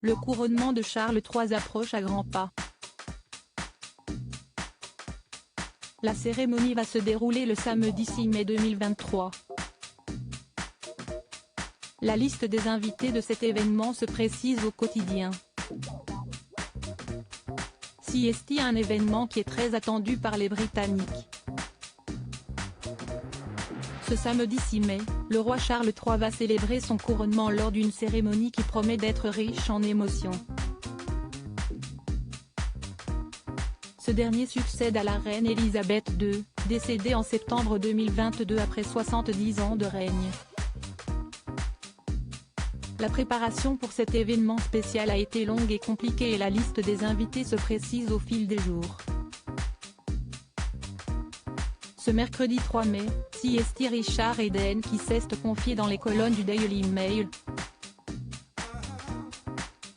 Le couronnement de Charles III approche à grands pas. La cérémonie va se dérouler le samedi 6 mai 2023. La liste des invités de cet événement se précise au quotidien. C'est un événement qui est très attendu par les Britanniques. Ce samedi 6 mai, le roi Charles III va célébrer son couronnement lors d'une cérémonie qui promet d'être riche en émotions. Ce dernier succède à la reine Elisabeth II, décédée en septembre 2022 après 70 ans de règne. La préparation pour cet événement spécial a été longue et compliquée et la liste des invités se précise au fil des jours. Ce mercredi 3 mai, c'est Richard Eden qui s'est confié dans les colonnes du Daily Mail.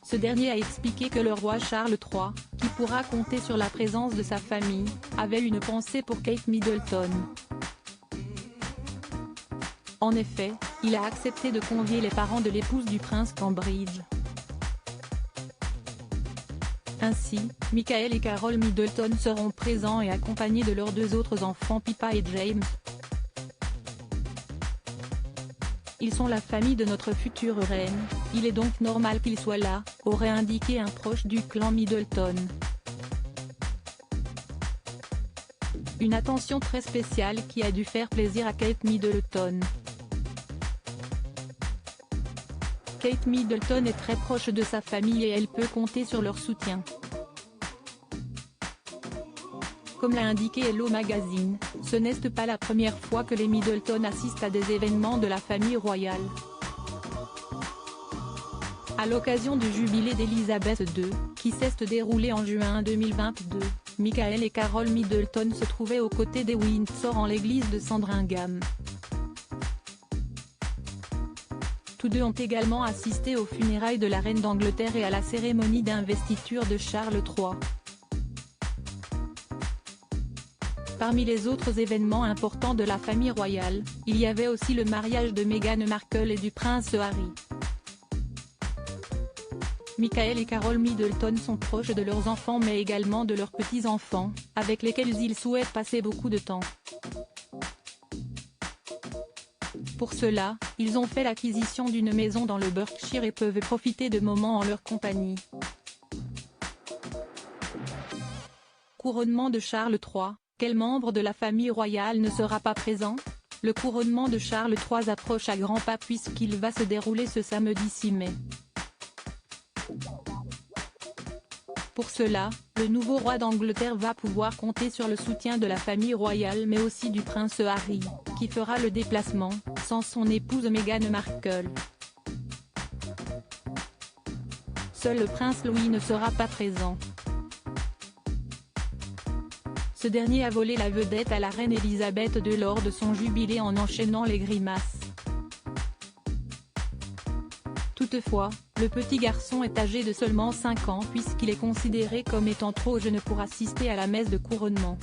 Ce dernier a expliqué que le roi Charles III, qui pourra compter sur la présence de sa famille, avait une pensée pour Kate Middleton. En effet, il a accepté de convier les parents de l'épouse du prince Cambridge. Ainsi, Michael et Carole Middleton seront présents et accompagnés de leurs deux autres enfants Pippa et James. Ils sont la famille de notre future reine, il est donc normal qu'ils soient là, aurait indiqué un proche du clan Middleton. Une attention très spéciale qui a dû faire plaisir à Kate Middleton. Kate Middleton est très proche de sa famille et elle peut compter sur leur soutien. Comme l'a indiqué Hello Magazine, ce n'est pas la première fois que les Middleton assistent à des événements de la famille royale. À l'occasion du jubilé d'Elisabeth II, qui s'est déroulé en juin 2022, Michael et Carole Middleton se trouvaient aux côtés des Windsor en l'église de Sandringham. Tous deux ont également assisté aux funérailles de la reine d'Angleterre et à la cérémonie d'investiture de Charles III. Parmi les autres événements importants de la famille royale, il y avait aussi le mariage de Meghan Markle et du prince Harry. Michael et Carole Middleton sont proches de leurs enfants mais également de leurs petits-enfants, avec lesquels ils souhaitent passer beaucoup de temps. Pour cela, ils ont fait l'acquisition d'une maison dans le Berkshire et peuvent profiter de moments en leur compagnie. Couronnement de Charles III, quel membre de la famille royale ne sera pas présent? Le couronnement de Charles III approche à grands pas puisqu'il va se dérouler ce samedi 6 mai. Pour cela, le nouveau roi d'Angleterre va pouvoir compter sur le soutien de la famille royale mais aussi du prince Harry, qui fera le déplacement, sans son épouse Meghan Markle. Seul le prince Louis ne sera pas présent. Ce dernier a volé la vedette à la reine Elisabeth II lors de son jubilé en enchaînant les grimaces. Toutefois, le petit garçon est âgé de seulement 5 ans puisqu'il est considéré comme étant trop jeune pour assister à la messe de couronnement.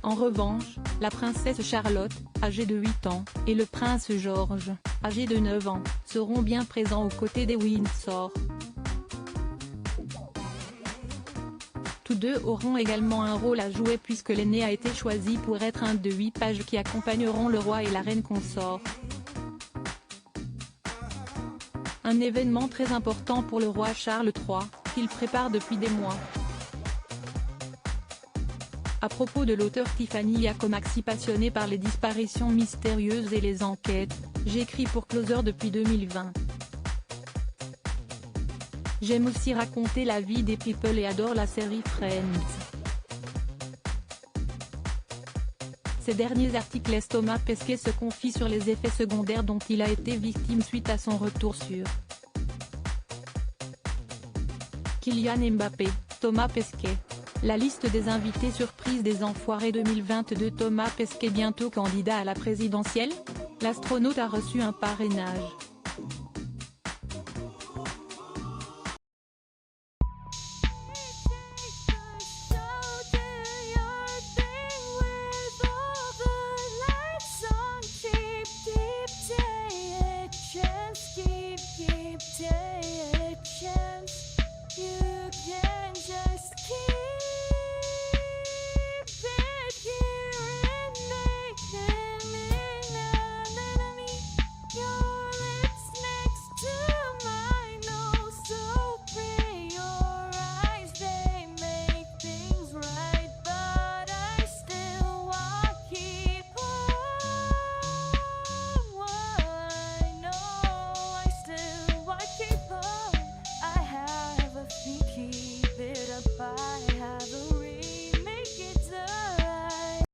En revanche, la princesse Charlotte, âgée de 8 ans, et le prince George, âgé de 9 ans, seront bien présents aux côtés des Windsor. Tous deux auront également un rôle à jouer puisque l'aîné a été choisi pour être un de 8 pages qui accompagneront le roi et la reine consort. Un événement très important pour le roi Charles III, qu'il prépare depuis des mois. À propos de l'auteur Tiffany Yacomaxi passionnée par les disparitions mystérieuses et les enquêtes, j'écris pour Closer depuis 2020. J'aime aussi raconter la vie des people et adore la série Friends. Ces derniers articles laissent Thomas Pesquet se confie sur les effets secondaires dont il a été victime suite à son retour sur Kylian Mbappé, Thomas Pesquet. La liste des invités surprises des Enfoirés 2022. Thomas Pesquet bientôt candidat à la présidentielle? L'astronaute a reçu un parrainage.